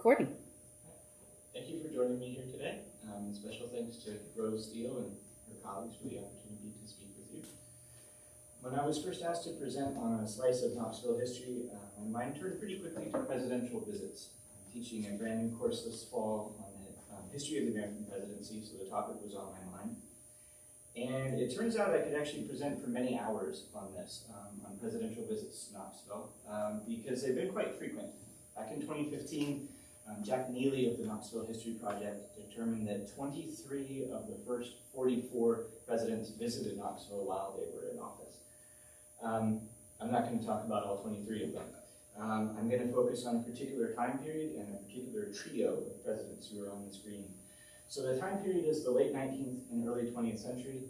recording. Thank you for joining me here today. Special thanks to Rose Steele and her colleagues for the opportunity to speak with you. When I was first asked to present on a slice of Knoxville history, my mind turned pretty quickly to presidential visits. I'm teaching a brand new course this fall on the history of the American presidency, so the topic was on my mind. And it turns out I could actually present for many hours on this, on presidential visits to Knoxville, because they've been quite frequent. Back in 2015, Jack Neely of the Knoxville History Project determined that 23 of the first 44 presidents visited Knoxville while they were in office. I'm not going to talk about all 23 of them. I'm going to focus on a particular time period and a particular trio of presidents who are on the screen. So the time period is the late 19th and early 20th century.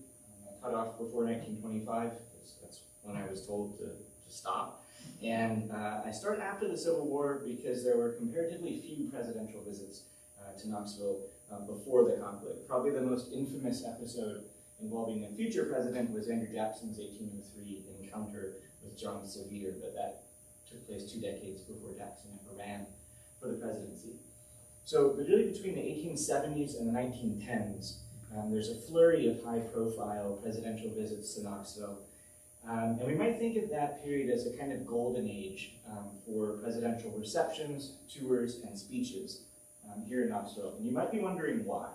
I cut off before 1925, because that's when I was told to stop. And I start after the Civil War because there were comparatively few presidential visits to Knoxville before the conflict. Probably the most infamous episode involving a future president was Andrew Jackson's 1803 encounter with John Sevier, but that took place 2 decades before Jackson ever ran for the presidency. So, but really between the 1870s and the 1910s, there's a flurry of high-profile presidential visits to Knoxville. And we might think of that period as a kind of golden age for presidential receptions, tours, and speeches here in Knoxville. And you might be wondering why.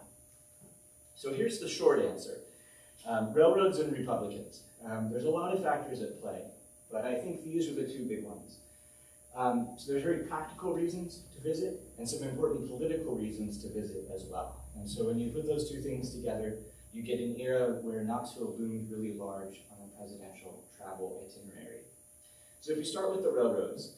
So here's the short answer. Railroads and Republicans. There's a lot of factors at play, but I think these are the 2 big ones. So there's very practical reasons to visit and some important political reasons to visit as well. And so when you put those 2 things together, you get an era where Knoxville loomed really large on a presidential travel itinerary. So if we start with the railroads,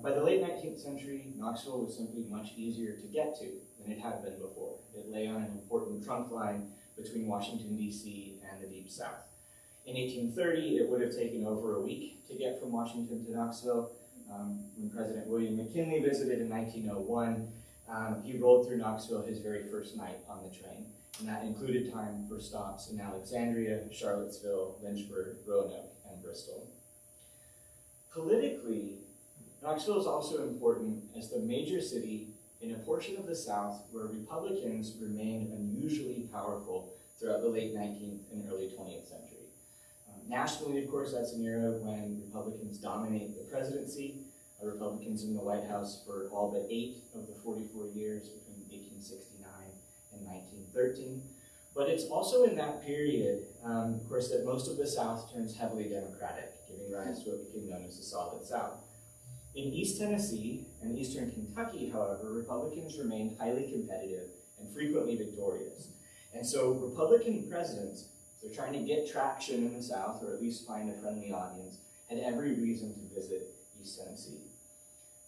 by the late 19th century, Knoxville was simply much easier to get to than it had been before. It lay on an important trunk line between Washington, D.C. and the Deep South. In 1830, it would have taken over a week to get from Washington to Knoxville. When President William McKinley visited in 1901, he rolled through Knoxville his very first night on the train. And that included time for stops in Alexandria, Charlottesville, Lynchburg, Roanoke, and Bristol. Politically, Knoxville is also important as the major city in a portion of the South where Republicans remained unusually powerful throughout the late 19th and early 20th century. Nationally, of course, that's an era when Republicans dominate the presidency. Republicans in the White House for all but 8 of the 44 years between 1869 and 1913. But it's also in that period, of course, that most of the South turns heavily Democratic, giving rise to what became known as the Solid South. In East Tennessee and Eastern Kentucky, however, Republicans remained highly competitive and frequently victorious. And so Republican presidents, they're trying to get traction in the South, or at least find a friendly audience, had every reason to visit East Tennessee.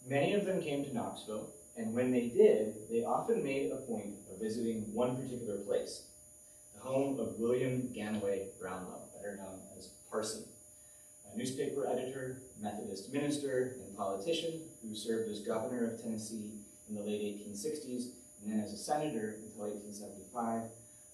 Many of them came to Knoxville, and when they did, they often made a point of visiting one particular place, the home of William Ganaway Brownlow, better known as Parson, a newspaper editor, Methodist minister, and politician who served as governor of Tennessee in the late 1860s, and then as a senator until 1875.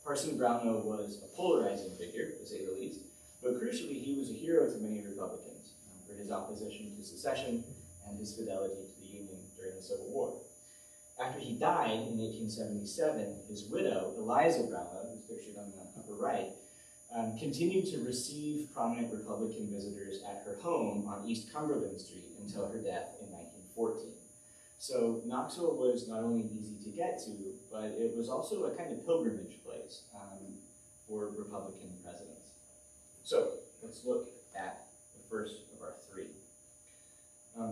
Parson Brownlow was a polarizing figure, to say the least, but crucially, he was a hero to many Republicans for his opposition to secession and his fidelity to the Union during the Civil War. After he died in 1877, his widow, Eliza Brownlow, who's pictured on the upper right, continued to receive prominent Republican visitors at her home on East Cumberland Street until her death in 1914. So Knoxville was not only easy to get to, but it was also a kind of pilgrimage place for Republican presidents. So let's look at the first of our 3.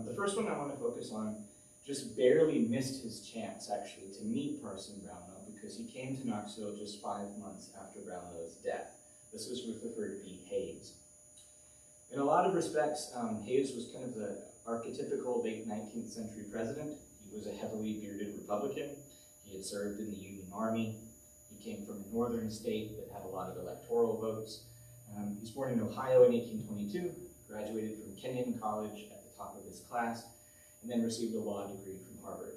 The first one I want to focus on just barely missed his chance, actually, to meet Parson Brownlow because he came to Knoxville just 5 months after Brownlow's death. This was Rutherford B. Hayes. In a lot of respects, Hayes was kind of the archetypical late 19th century president. He was a heavily bearded Republican. He had served in the Union Army. He came from a northern state that had a lot of electoral votes. He was born in Ohio in 1822, graduated from Kenyon College at the top of his class, and then received a law degree from Harvard.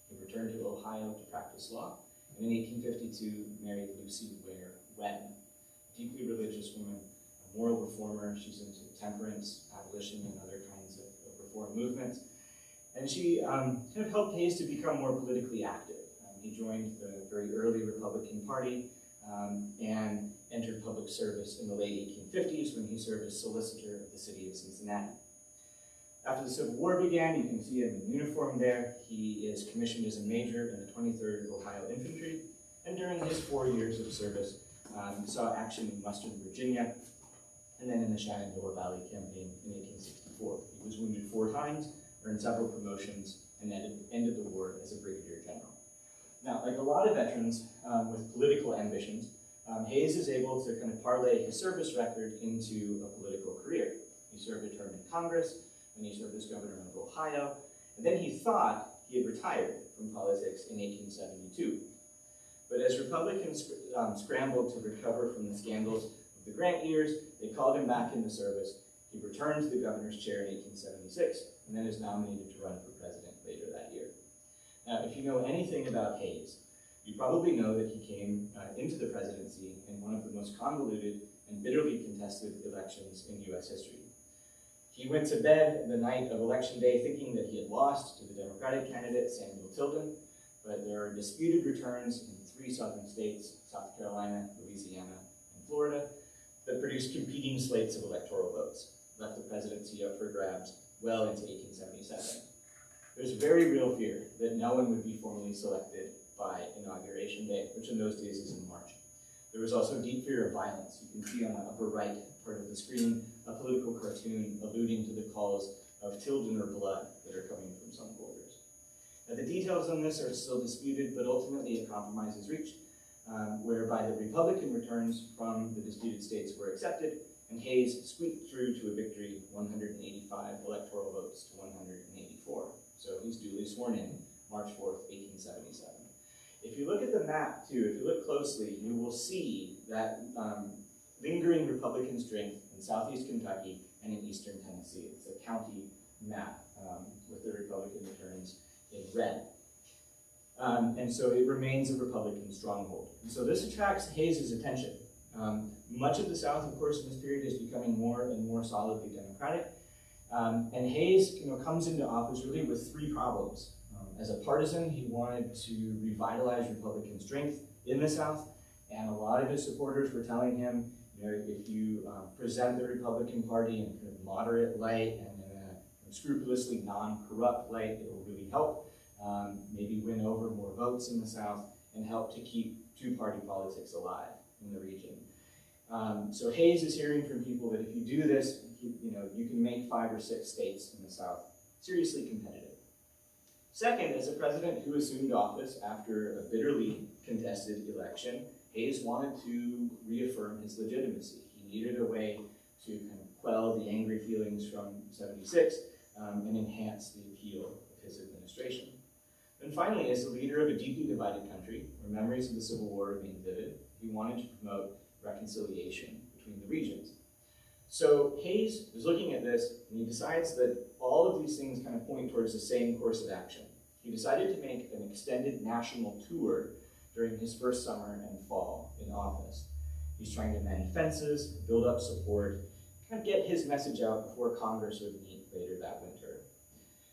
He returned to Ohio to practice law, and in 1852 married Lucy Ware Webb, a deeply religious woman, a moral reformer. She's into temperance, abolition, and other kinds of reform movements. And she kind of helped Hayes to become more politically active. He joined the very early Republican Party and entered public service in the late 1850s when he served as solicitor of the city of Cincinnati. After the Civil War began, you can see him in uniform there. He is commissioned as a major in the 23rd Ohio Infantry, and during his 4 years of service, saw action in Western Virginia, and then in the Shenandoah Valley Campaign in 1864. He was wounded 4 times, earned several promotions, and ended the war as a brigadier general. Now, like a lot of veterans with political ambitions, Hayes is able to kind of parlay his service record into a political career. He served a term in Congress, and he served as governor of Ohio, and then he thought he had retired from politics in 1872. But as Republicans scrambled to recover from the scandals of the Grant years, they called him back into service. He returned to the governor's chair in 1876, and then is nominated to run for president later that year. Now, if you know anything about Hayes, you probably know that he came into the presidency in one of the most convoluted and bitterly contested elections in U.S. history. He went to bed the night of Election Day thinking that he had lost to the Democratic candidate, Samuel Tilden, but there are disputed returns in 3 southern states, South Carolina, Louisiana, and Florida, that produced competing slates of electoral votes, left the presidency up for grabs well into 1877. There's very real fear that no one would be formally selected by Inauguration Day, which in those days is in March. There was also deep fear of violence. You can see on the upper right part of the screen a political cartoon alluding to the calls of Tilden or blood that are coming from some quarters. Now, the details on this are still disputed, but ultimately a compromise is reached, whereby the Republican returns from the disputed states were accepted, and Hayes squeaked through to a victory, 185 electoral votes to 184. So he's duly sworn in, March 4th, 1877. If you look at the map, too, if you look closely, you will see that lingering Republican strength in southeast Kentucky and in eastern Tennessee. It's a county map with the Republican returns in red. And so it remains a Republican stronghold. And so this attracts Hayes' attention. Much of the South, of course, in this period is becoming more and more solidly Democratic. And Hayes comes into office really with 3 problems. As a partisan, he wanted to revitalize Republican strength in the South, and a lot of his supporters were telling him, if you present the Republican Party in a kind of moderate light and in a scrupulously non-corrupt light, it will really help, maybe win over more votes in the South, and help to keep 2-party politics alive in the region. So Hayes is hearing from people that if you do this, you can make 5 or 6 states in the South seriously competitive. Second, as a president who assumed office after a bitterly contested election, Hayes wanted to reaffirm his legitimacy. He needed a way to kind of quell the angry feelings from '76 and enhance the appeal of his administration. And finally, as the leader of a deeply divided country, where memories of the Civil War remain vivid, he wanted to promote reconciliation between the regions. So Hayes is looking at this, and he decides that all of these things kind of point towards the same course of action. He decided to make an extended national tour during his first summer and fall in office. He's trying to mend fences, build up support, kind of get his message out before Congress would meet later that winter.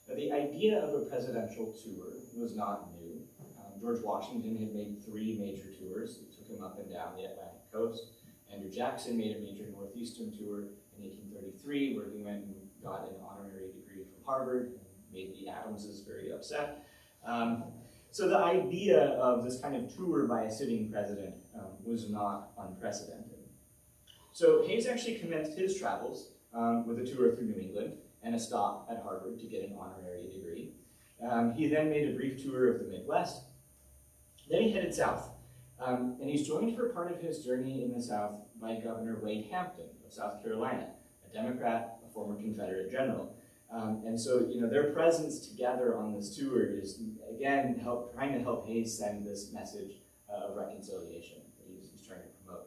Now, the idea of a presidential tour was not new. George Washington had made 3 major tours that took him up and down the Atlantic coast. Andrew Jackson made a major northeastern tour in 1833, where he went and got an honorary degree from Harvard and made the Adamses very upset. So the idea of this kind of tour by a sitting president was not unprecedented. So Hayes actually commenced his travels with a tour through New England and a stop at Harvard to get an honorary degree. He then made a brief tour of the Midwest. Then he headed south. And he's joined for part of his journey in the South by Governor Wade Hampton of South Carolina, a Democrat, a former Confederate general. And so, their presence together on this tour is, again, trying to help Hayes send this message of reconciliation that he's trying to promote.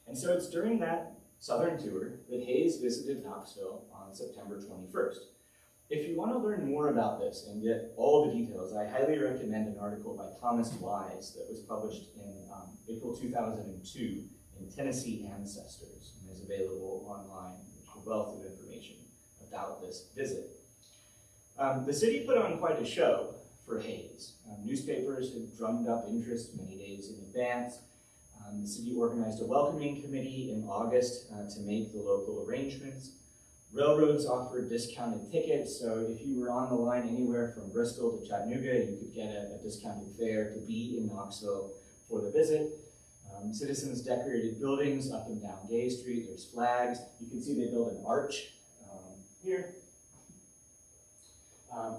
And so it's during that southern tour that Hayes visited Knoxville on September 21st. If you want to learn more about this and get all the details, I highly recommend an article by Thomas Wise that was published in April 2002 in Tennessee Ancestors and is available online. There's a wealth of information about this visit. The city put on quite a show for Hayes. Newspapers had drummed up interest many days in advance. The city organized a welcoming committee in August to make the local arrangements. Railroads offered discounted tickets, so if you were on the line anywhere from Bristol to Chattanooga, you could get a discounted fare to be in Knoxville for the visit. Citizens decorated buildings up and down Gay Street. There's flags. You can see they built an arch here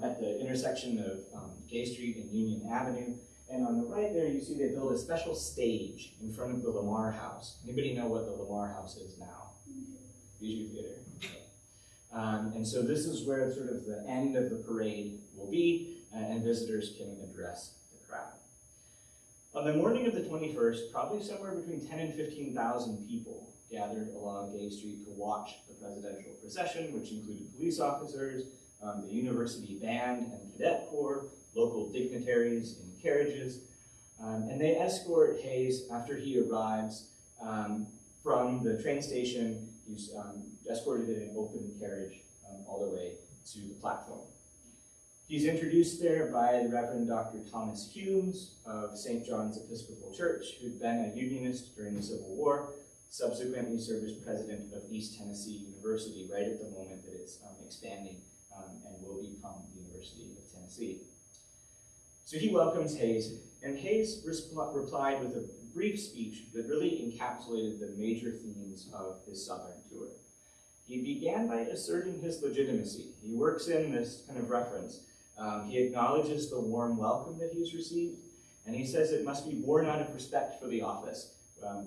at the intersection of Gay Street and Union Avenue. And on the right there, you see they built a special stage in front of the Lamar House. Anybody know what the Lamar House is now? Bijou Theater. Okay. And so this is where sort of the end of the parade will be, and visitors can address the crowd. On the morning of the 21st, probably somewhere between 10 and 15,000 people gathered along Gay Street to watch the presidential procession, which included police officers, the university band and cadet corps, local dignitaries in carriages, and they escort Hayes after he arrives from the train station. He's escorted in an open carriage all the way to the platform. He's introduced there by the Reverend Dr. Thomas Humes of St. John's Episcopal Church, who'd been a Unionist during the Civil War, subsequently served as president of East Tennessee University right at the moment that it's expanding and will become the University of Tennessee. So he welcomes Hayes, and Hayes replied with a brief speech that really encapsulated the major themes of his Southern tour. He began by asserting his legitimacy. He works in this kind of reference. He acknowledges the warm welcome that he's received, and he says it must be born out of respect for the office,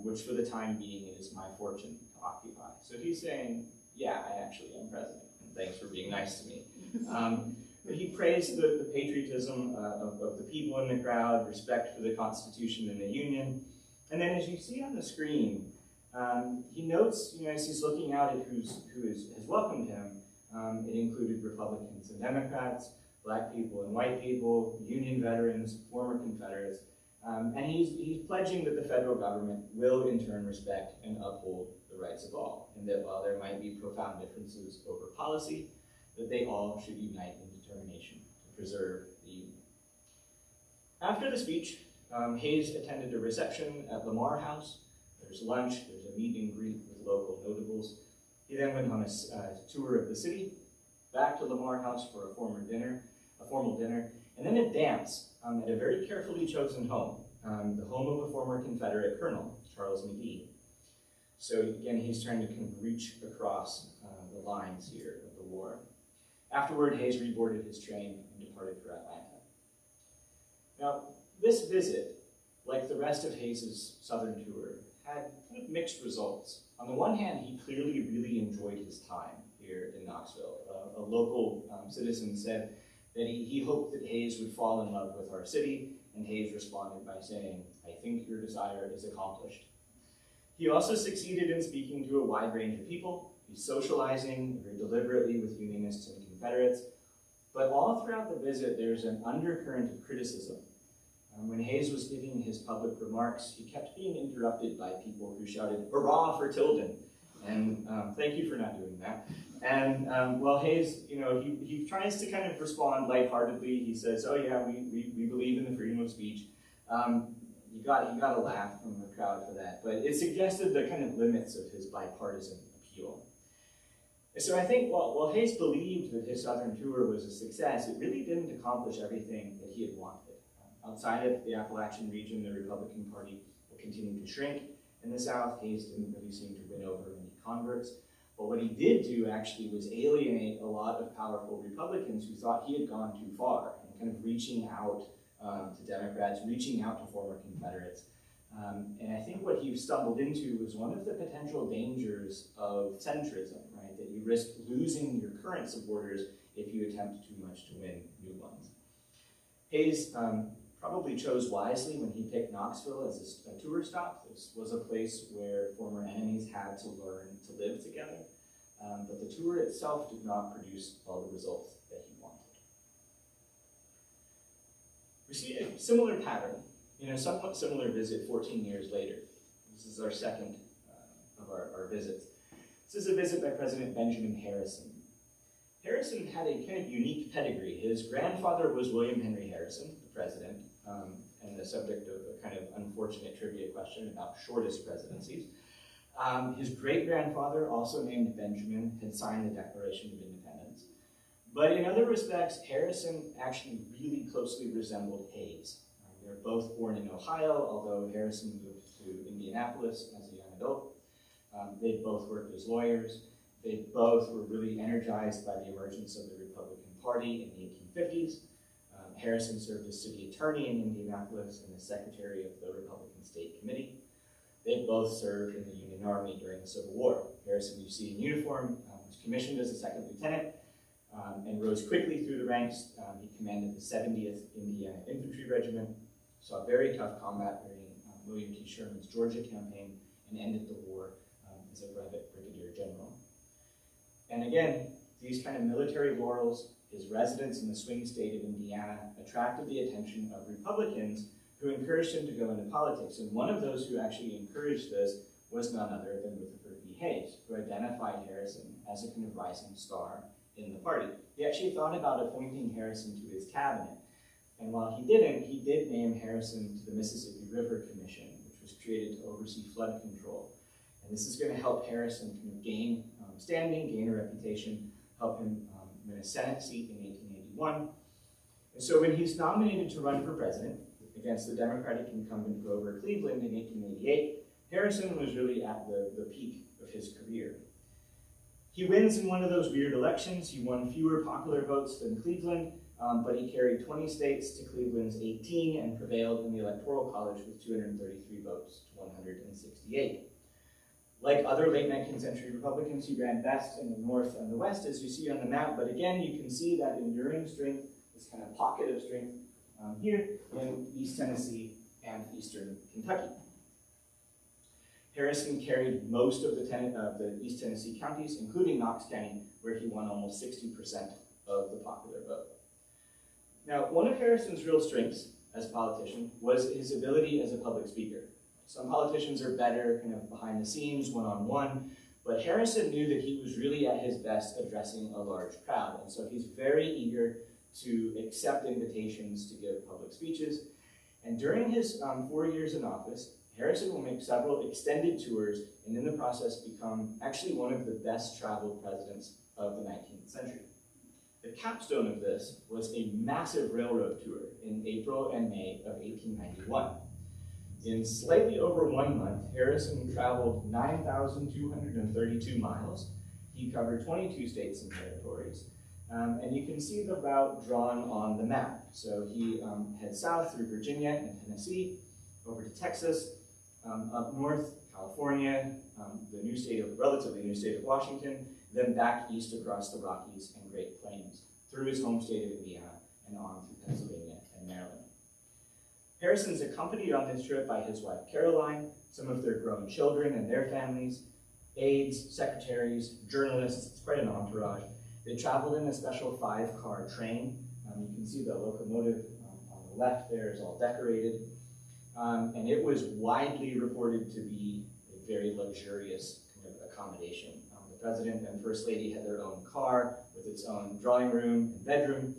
which for the time being it is my fortune to occupy. So he's saying, yeah, I actually am president, and thanks for being nice to me. But he praised the patriotism of the people in the crowd, respect for the Constitution and the Union. And then as you see on the screen, he notes, as he's looking out at who has welcomed him, it included Republicans and Democrats, Black people and white people, Union veterans, former Confederates, and he's pledging that the federal government will in turn respect and uphold the rights of all, and that while there might be profound differences over policy, that they all should unite in determination to preserve the Union. After the speech, Hayes attended a reception at Lamar House. There's lunch, there's a meet and greet with local notables. He then went on a tour of the city, back to Lamar House for a formal dinner, and then a dance at a very carefully chosen home, the home of a former Confederate colonel, Charles McGee. So again, he's trying to kind of reach across the lines here of the war. Afterward, Hayes reboarded his train and departed for Atlanta. Now, this visit, like the rest of Hayes's Southern tour, had kind of mixed results. On the one hand, he clearly really enjoyed his time here in Knoxville. A local citizen said that he hoped that Hayes would fall in love with our city, and Hayes responded by saying, "I think your desire is accomplished." He also succeeded in speaking to a wide range of people. He's socializing very deliberately with Unionists and Confederates, but all throughout the visit, there's an undercurrent of criticism. When Hayes was giving his public remarks, he kept being interrupted by people who shouted, "Hurrah for Tilden!" And thank you for not doing that. And well, Hayes, he tries to kind of respond lightheartedly. He says, "Oh yeah, we believe in the freedom of speech." You got a laugh from the crowd for that, but it suggested the kind of limits of his bipartisan appeal. So I think while Hayes believed that his Southern tour was a success, it really didn't accomplish everything that he had wanted. Outside of the Appalachian region, the Republican Party will continue to shrink. In the South, Hayes didn't really seem to win over any converts. But what he did do actually was alienate a lot of powerful Republicans who thought he had gone too far, and kind of reaching out to Democrats, reaching out to former Confederates. And I think what he stumbled into was one of the potential dangers of centrism, right? That you risk losing your current supporters if you attempt too much to win new ones. Hayes probably chose wisely when he picked Knoxville as a tour stop. This was a place where former enemies had to learn to live together. But the tour itself did not produce all the results that he wanted. We see a similar pattern in a somewhat similar visit 14 years later. This is our second of our visits. This is a visit by President Benjamin Harrison. Harrison had a kind of unique pedigree. His grandfather was William Henry Harrison, the president, and the subject of a kind of unfortunate trivia question about shortest presidencies. His great-grandfather, also named Benjamin, had signed the Declaration of Independence. But in other respects, Harrison actually really closely resembled Hayes. They were both born in Ohio, although Harrison moved to Indianapolis as a young adult. They both worked as lawyers. They both were really energized by the emergence of the Republican Party in the 1850s. Harrison served as city attorney in Indianapolis and as secretary of the Republican State Committee. They both served in the Union Army during the Civil War. Harrison, you see in uniform, was commissioned as a second lieutenant and rose quickly through the ranks. He commanded the 70th Indiana Infantry Regiment, saw very tough combat during William T. Sherman's Georgia campaign, and ended the war as a brevet brigadier general. And again, these kind of military laurels, his residence in the swing state of Indiana, attracted the attention of Republicans who encouraged him to go into politics. And one of those who actually encouraged this was none other than Rutherford B. Hayes, who identified Harrison as a kind of rising star in the party. He actually thought about appointing Harrison to his cabinet. And while he didn't, he did name Harrison to the Mississippi River Commission, which was created to oversee flood control. And this is going to help Harrison kind of gain standing, gain a reputation, help him win a Senate seat in 1881. And so when he's nominated to run for president against the Democratic incumbent Grover Cleveland in 1888, Harrison was really at the peak of his career. He wins in one of those weird elections. He won fewer popular votes than Cleveland, but he carried 20 states to Cleveland's 18 and prevailed in the Electoral College with 233 votes to 168. Like other late 19th century Republicans, he ran best in the North and the West, as you see on the map, but again, you can see that enduring strength, this kind of pocket of strength here in East Tennessee and Eastern Kentucky. Harrison carried most of the East Tennessee counties, including Knox County, where he won almost 60% of the popular vote. Now, one of Harrison's real strengths as a politician was his ability as a public speaker. Some politicians are better kind of behind the scenes, one-on-one, but Harrison knew that he was really at his best addressing a large crowd, and so he's very eager to accept invitations to give public speeches. And during his 4 years in office, Harrison will make several extended tours and in the process become actually one of the best traveled presidents of the 19th century. The capstone of this was a massive railroad tour in April and May of 1891. In slightly over 1 month, Harrison traveled 9,232 miles. He covered 22 states and territories. And you can see the route drawn on the map. So he heads south through Virginia and Tennessee, over to Texas, up north, California, the relatively new state of Washington, then back east across the Rockies and Great Plains, through his home state of Indiana and on to Pennsylvania and Maryland. Harrison's accompanied on this trip by his wife Caroline, some of their grown children and their families, aides, secretaries, journalists. It's quite an entourage. They traveled in a special 5-car train. You can see the locomotive on the left there is all decorated. And it was widely reported to be a very luxurious kind of accommodation. The president and first lady had their own car with its own drawing room and bedroom.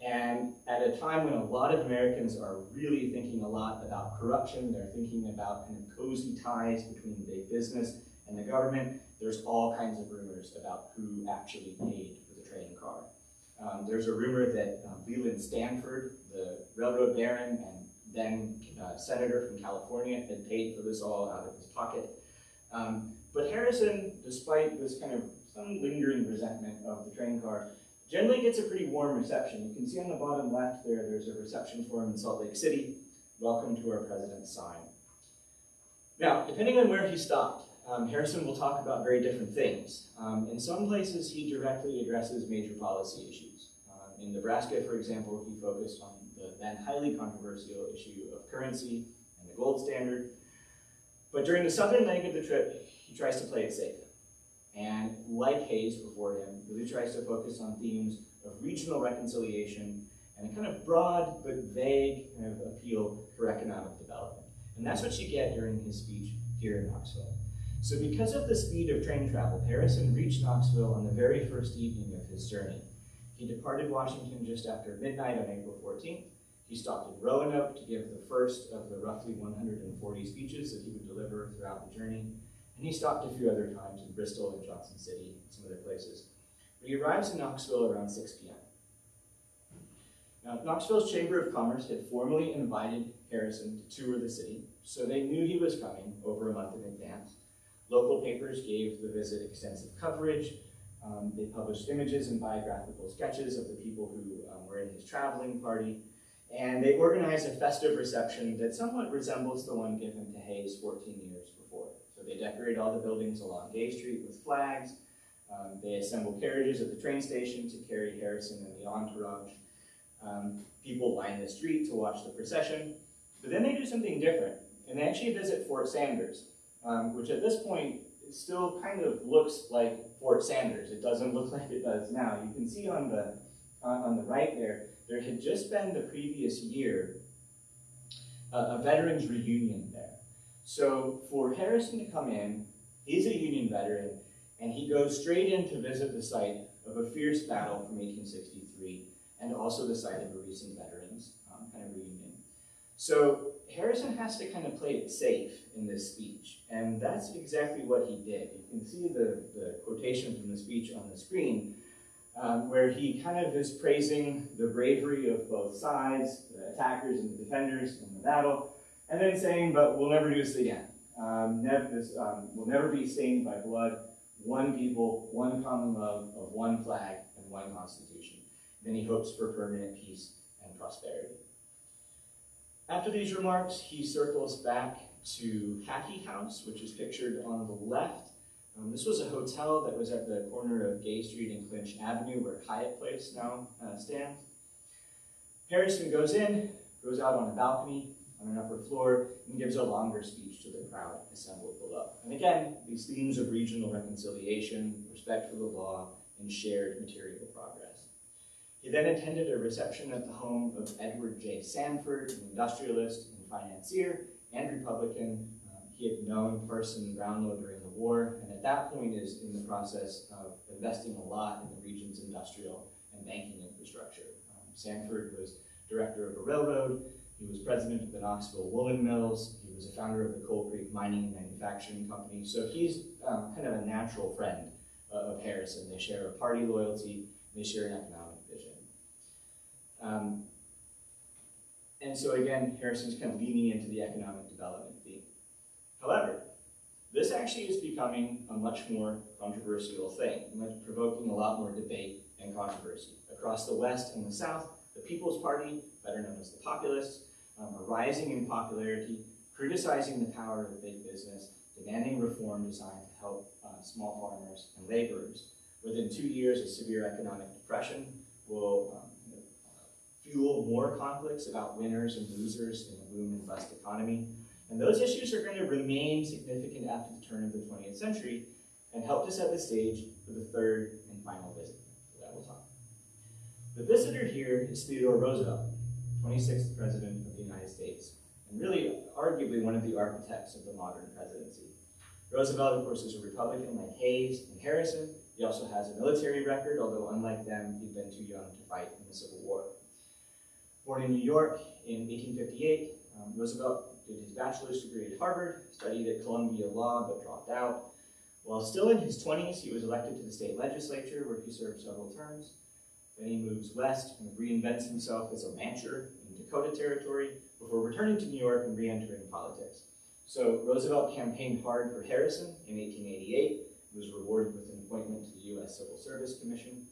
And at a time when a lot of Americans are really thinking a lot about corruption, they're thinking about kind of cozy ties between big business and the government, there's all kinds of rumors about who actually paid for the train car. There's a rumor that Leland Stanford, the railroad baron and then senator from California, had paid for this all out of his pocket. But Harrison, despite this kind of some lingering resentment of the train car, generally gets a pretty warm reception. You can see on the bottom left there's a reception for him in Salt Lake City. Welcome to our president's sign. Now, depending on where he stopped, Harrison will talk about very different things. In some places, he directly addresses major policy issues. In Nebraska, for example, he focused on the then highly controversial issue of currency and the gold standard. But during the southern leg of the trip, he tries to play it safe. And like Hayes before him, really tries to focus on themes of regional reconciliation and a kind of broad but vague kind of appeal for economic development. And that's what you get during his speech here in Knoxville. So because of the speed of train travel, Harrison reached Knoxville on the very first evening of his journey. He departed Washington just after midnight on April 14th. He stopped in Roanoke to give the first of the roughly 140 speeches that he would deliver throughout the journey. And he stopped a few other times in Bristol and Johnson City and some other places. But he arrives in Knoxville around 6 p.m. Now, Knoxville's Chamber of Commerce had formally invited Harrison to tour the city, so they knew he was coming over a month in advance. Local papers gave the visit extensive coverage. They published images and biographical sketches of the people who were in his traveling party. And they organized a festive reception that somewhat resembles the one given to Hayes 14 years before. So they decorate all the buildings along Gay Street with flags. They assemble carriages at the train station to carry Harrison and the entourage. People line the street to watch the procession. But then they do something different, and they actually visit Fort Sanders, which at this point still kind of looks like Fort Sanders. It doesn't look like it does now. You can see on the right there had just been the previous year a veterans reunion there. So for Harrison to come in, he's a Union veteran, and he goes straight in to visit the site of a fierce battle from 1863, and also the site of a recent veterans kind of reunion. So Harrison has to kind of play it safe in this speech, and that's exactly what he did. You can see the quotation from the speech on the screen, where he kind of is praising the bravery of both sides, the attackers and the defenders in the battle, and then saying, but we'll never do this again. We'll never be stained by blood. One people, one common love of one flag and one constitution. Then he hopes for permanent peace and prosperity. After these remarks, he circles back to Hackey House, which is pictured on the left. This was a hotel that was at the corner of Gay Street and Clinch Avenue, where Hyatt Place now stands. Harrison goes in, goes out on a balcony on an upper floor, and gives a longer speech to the crowd assembled below. And again, these themes of regional reconciliation, respect for the law, and shared material progress. He then attended a reception at the home of Edward J. Sanford, an industrialist and financier and Republican. He had known Person Brownlow during the war, and at that point is in the process of investing a lot in the region's industrial and banking infrastructure. Sanford was director of a railroad. He was president of the Knoxville Woolen Mills. He was a founder of the Coal Creek Mining and Manufacturing Company. So he's kind of a natural friend of Harrison. They share a party loyalty. They share an economic vision. And so again, Harrison's kind of leaning into the economic development theme. However, this actually is becoming a much more controversial thing, provoking a lot more debate and controversy. Across the West and the South, the People's Party, better known as the Populists, are rising in popularity, criticizing the power of big business, demanding reform designed to help small farmers and laborers. Within 2 years, a severe economic depression will fuel more conflicts about winners and losers in a boom and bust economy. And those issues are going to remain significant after the turn of the 20th century and help to set the stage for the third and final visit that we'll talk. The visitor here is Theodore Roosevelt, 26th President of the United States, and really arguably one of the architects of the modern presidency. Roosevelt, of course, is a Republican like Hayes and Harrison. He also has a military record, although unlike them, he'd been too young to fight in the Civil War. Born in New York in 1858, Roosevelt did his bachelor's degree at Harvard, studied at Columbia Law, but dropped out. While still in his 20s, he was elected to the state legislature, where he served several terms. Then he moves west and reinvents himself as a rancher in Dakota Territory before returning to New York and re-entering politics. So Roosevelt campaigned hard for Harrison in 1888, was rewarded with an appointment to the U.S. Civil Service Commission.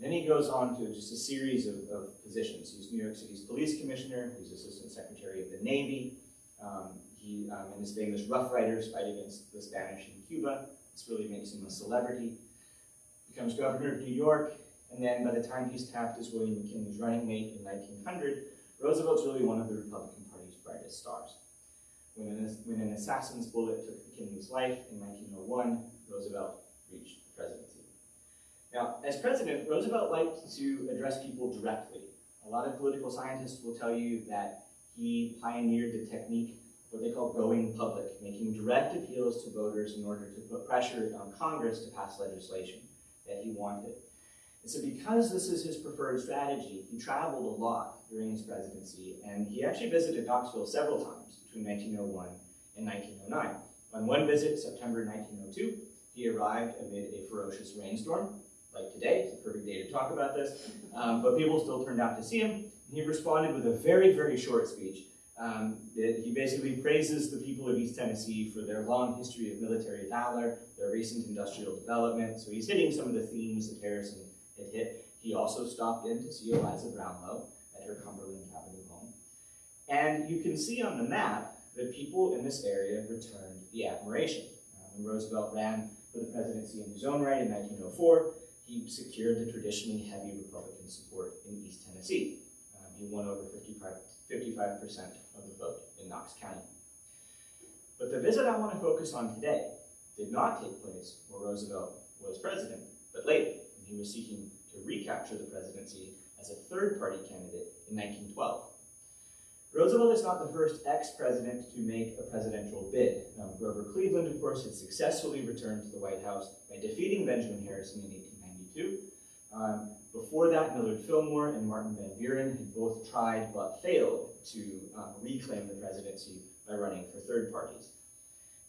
Then he goes on to just a series of positions. He's New York City's police commissioner, he's assistant secretary of the Navy. He, in his famous Rough Riders fight against the Spanish in Cuba, this really makes him a celebrity. Becomes governor of New York, and then by the time he's tapped as William McKinley's running mate in 1900, Roosevelt's really one of the Republican Party's brightest stars. When an assassin's bullet took McKinley's life in 1901, Roosevelt reached the presidency. Now, as president, Roosevelt liked to address people directly. A lot of political scientists will tell you that he pioneered the technique what they call going public, making direct appeals to voters in order to put pressure on Congress to pass legislation that he wanted. And so because this is his preferred strategy, he traveled a lot during his presidency, and he actually visited Knoxville several times between 1901 and 1909. On one visit, September 1902, he arrived amid a ferocious rainstorm. Like today, it's a perfect day to talk about this, but people still turned out to see him. He responded with a very, very short speech. He basically praises the people of East Tennessee for their long history of military valor, their recent industrial development. So he's hitting some of the themes that Harrison had hit. He also stopped in to see Eliza Brownlow at her Cumberland Avenue home. And you can see on the map that people in this area returned the admiration. When Roosevelt ran for the presidency in his own right in 1904, he secured the traditionally heavy Republican support in East Tennessee. He won over 55% of the vote in Knox County. But the visit I want to focus on today did not take place while Roosevelt was president, but later, when he was seeking to recapture the presidency as a third-party candidate in 1912. Roosevelt is not the first ex-president to make a presidential bid. Grover Cleveland, of course, had successfully returned to the White House by defeating Benjamin Harrison in 1892. Before that, Millard Fillmore and Martin Van Buren had both tried but failed to reclaim the presidency by running for third parties.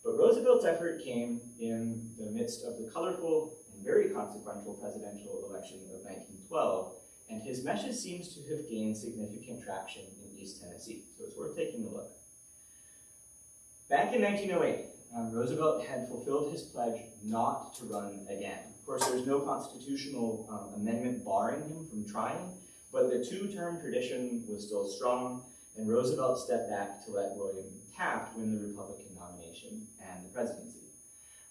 But Roosevelt's effort came in the midst of the colorful and very consequential presidential election of 1912, and his message seems to have gained significant traction in East Tennessee, so it's worth taking a look. Back in 1908, Roosevelt had fulfilled his pledge not to run again. Of course, there's no constitutional amendment barring him from trying, but the two-term tradition was still strong, and Roosevelt stepped back to let William Taft win the Republican nomination and the presidency.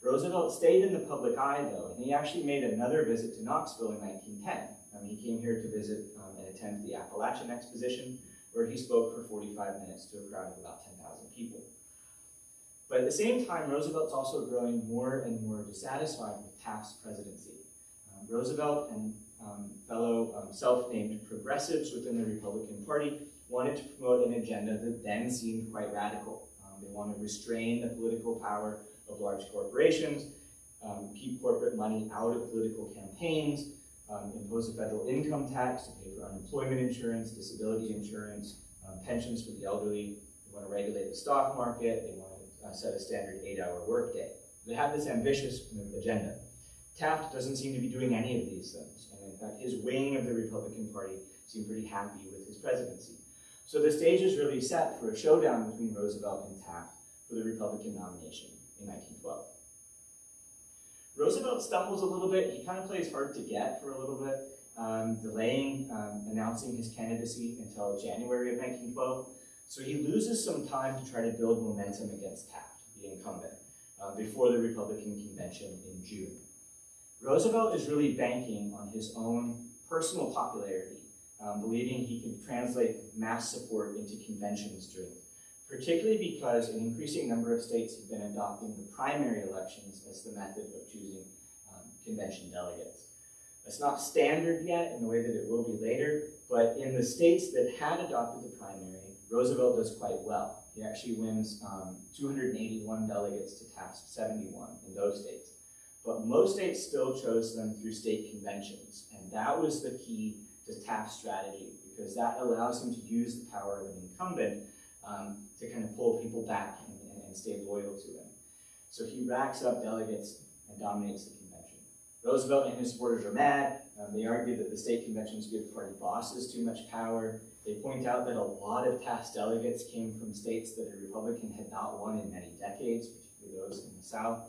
Roosevelt stayed in the public eye, though, and he actually made another visit to Knoxville in 1910. He came here to visit and attend the Appalachian Exposition, where he spoke for 45 minutes to a crowd of about 10,000 people. But at the same time, Roosevelt's also growing more and more dissatisfied with Taft's presidency. Roosevelt and fellow self-named progressives within the Republican Party wanted to promote an agenda that then seemed quite radical. They wanted to restrain the political power of large corporations, keep corporate money out of political campaigns, impose a federal income tax to pay for unemployment insurance, disability insurance, pensions for the elderly. They want to regulate the stock market. They want to set a standard 8-hour workday. They have this ambitious agenda. Taft doesn't seem to be doing any of these things, and in fact, his wing of the Republican Party seemed pretty happy with his presidency. So the stage is really set for a showdown between Roosevelt and Taft for the Republican nomination in 1912. Roosevelt stumbles a little bit. He kind of plays hard to get for a little bit, delaying announcing his candidacy until January of 1912. So he loses some time to try to build momentum against Taft, the incumbent, before the Republican convention in June. Roosevelt is really banking on his own personal popularity, believing he can translate mass support into convention strength, particularly because an increasing number of states have been adopting the primary elections as the method of choosing convention delegates. It's not standard yet in the way that it will be later, but in the states that had adopted the primary, Roosevelt does quite well. He actually wins 281 delegates to Taft's 71 in those states. But most states still chose them through state conventions, and that was the key to Taft's strategy, because that allows him to use the power of an incumbent to kind of pull people back and stay loyal to him. So he racks up delegates and dominates the convention. Roosevelt and his supporters are mad. They argue that the state conventions give party bosses too much power. They point out that a lot of Taft's delegates came from states that a Republican had not won in many decades, particularly those in the South.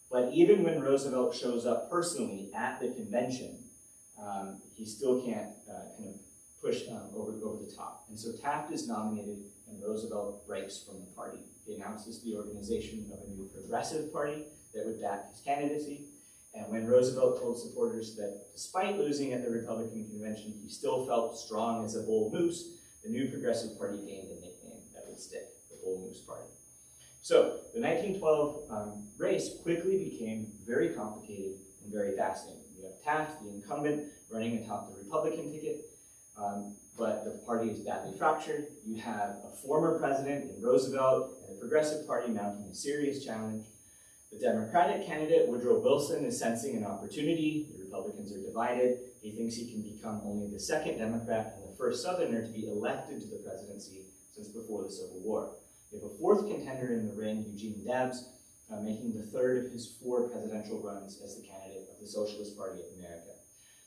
But even when Roosevelt shows up personally at the convention, he still can't kind of push over the top. And so Taft is nominated, and Roosevelt breaks from the party. He announces the organization of a new progressive party that would back his candidacy. And when Roosevelt told supporters that despite losing at the Republican convention, he still felt strong as a bull moose, the new progressive party gained a nickname that would stick, the Bull Moose Party. So the 1912 race quickly became very complicated and very fascinating. You have Taft, the incumbent, running atop the Republican ticket. but the party is badly fractured. You have a former president in Roosevelt and the Progressive Party mounting a serious challenge. The Democratic candidate, Woodrow Wilson, is sensing an opportunity. The Republicans are divided. He thinks he can become only the second Democrat and the first Southerner to be elected to the presidency since before the Civil War. We have a fourth contender in the ring, Eugene Debs, making the third of his 4 presidential runs as the candidate of the Socialist Party of America.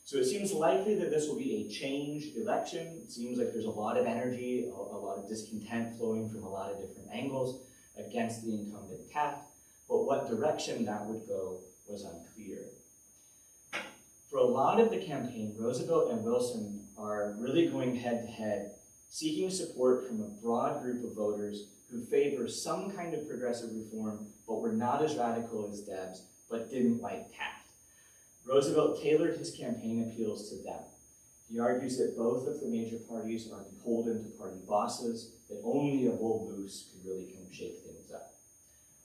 So it seems likely that this will be a change election. It seems like there's a lot of energy, a lot of discontent flowing from a lot of different angles against the incumbent Taft, but what direction that would go was unclear. For a lot of the campaign, Roosevelt and Wilson are really going head-to-head, seeking support from a broad group of voters who favor some kind of progressive reform, but were not as radical as Debs, but didn't like Taft. Roosevelt tailored his campaign appeals to them. He argues that both of the major parties are beholden to party bosses, that only a bull moose could really kind of shake things up.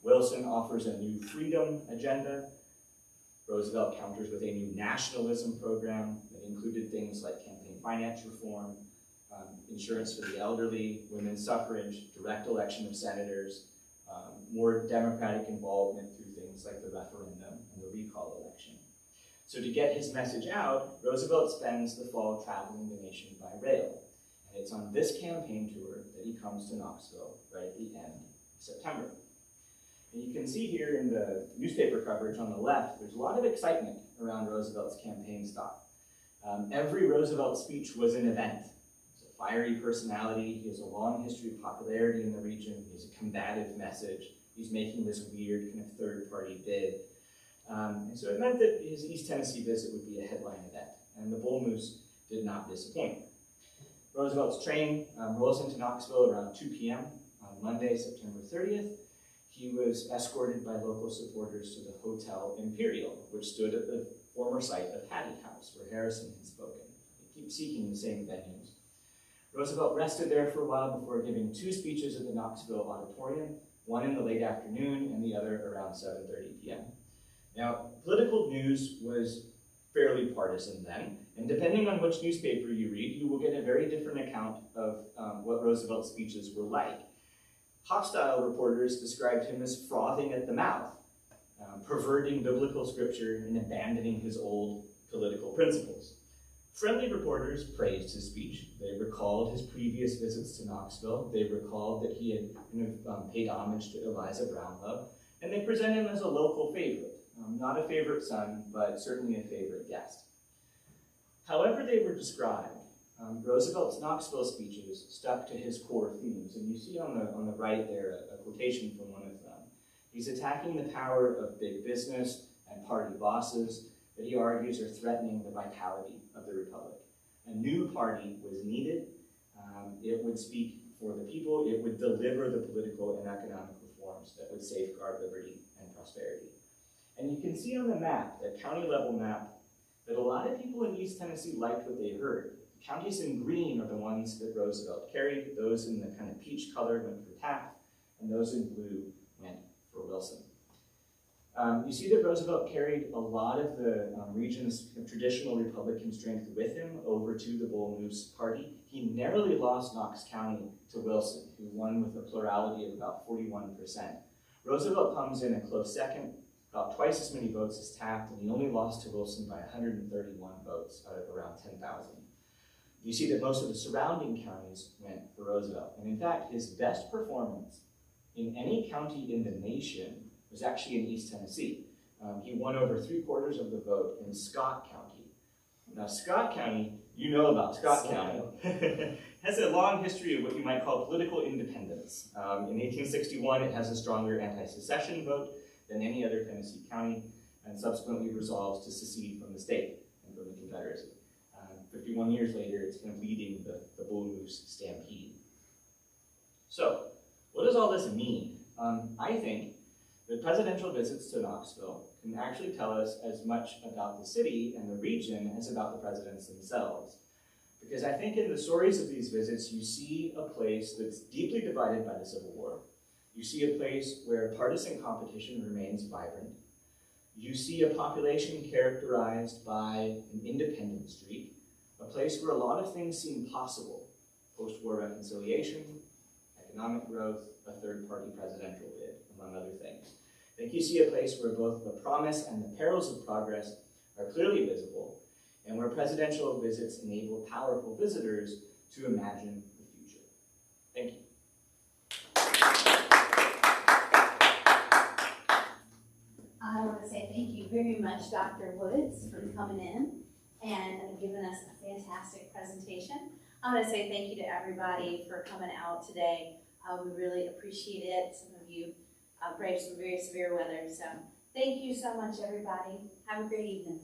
Wilson offers a new freedom agenda. Roosevelt counters with a new nationalism program that included things like campaign finance reform, insurance for the elderly, women's suffrage, direct election of senators, more democratic involvement through things like the referendum and the recall election. So to get his message out, Roosevelt spends the fall traveling the nation by rail. And it's on this campaign tour that he comes to Knoxville right at the end of September. And you can see here in the newspaper coverage on the left, there's a lot of excitement around Roosevelt's campaign stop. Every Roosevelt speech was an event. He's a fiery personality, he has a long history of popularity in the region, he has a combative message, he's making this weird kind of third-party bid. And so it meant that his East Tennessee visit would be a headline event, and the bull moose did not disappoint. Roosevelt's train rolls into Knoxville around 2 p.m. on Monday, September 30th. He was escorted by local supporters to the Hotel Imperial, which stood at the former site of Hattie House, where Harrison had spoken. They keep seeking the same venues. Roosevelt rested there for a while before giving 2 speeches at the Knoxville Auditorium, one in the late afternoon and the other around 7:30 p.m. Now, political news was fairly partisan then, and depending on which newspaper you read, you will get a very different account of what Roosevelt's speeches were like. Hostile reporters described him as frothing at the mouth, perverting biblical scripture and abandoning his old political principles. Friendly reporters praised his speech. They recalled his previous visits to Knoxville. They recalled that he had paid homage to Eliza Brownlow, and they present him as a local favorite. Not a favorite son, but certainly a favorite guest. However they were described, Roosevelt's Knoxville speeches stuck to his core themes, and you see on the right there a quotation from one of them. He's attacking the power of big business and party bosses that he argues are threatening the vitality of the Republic. A new party was needed. It would speak for the people. It would deliver the political and economic reforms that would safeguard liberty and prosperity. And you can see on the map, the county level map, that a lot of people in East Tennessee liked what they heard. The counties in green are the ones that Roosevelt carried. Those in the kind of peach color went for Taft, and those in blue went for Wilson. You see that Roosevelt carried a lot of the region's traditional Republican strength with him over to the Bull Moose Party. He narrowly lost Knox County to Wilson, who won with a plurality of about 41%. Roosevelt comes in a close second, about twice as many votes as Taft, and he only lost to Wilson by 131 votes out of around 10,000. You see that most of the surrounding counties went for Roosevelt. And in fact, his best performance in any county in the nation was actually in East Tennessee. He won over 3/4 of the vote in Scott County. Now, Scott County, you know about Scott County, has a long history of what you might call political independence. In 1861, it has a stronger anti-secession vote than any other Tennessee county, and subsequently resolves to secede from the state and from the Confederacy. 51 years later, it's kind of leading the Bull Moose Stampede. So, what does all this mean? I think that presidential visits to Knoxville can actually tell us as much about the city and the region as about the presidents themselves. Because I think in the stories of these visits, you see a place that's deeply divided by the Civil War. You see a place where partisan competition remains vibrant. You see a population characterized by an independent streak, a place where a lot of things seem possible: post-war reconciliation, economic growth, a third-party presidential bid, among other things. I think you see a place where both the promise and the perils of progress are clearly visible, and where presidential visits enable powerful visitors to imagine the future. Thank you. I want to say thank you very much, Dr. Woods, for coming in and giving us a fantastic presentation. I want to say thank you to everybody for coming out today. We really appreciate it. Some of you braved some very severe weather, so thank you so much, everybody. Have a great evening.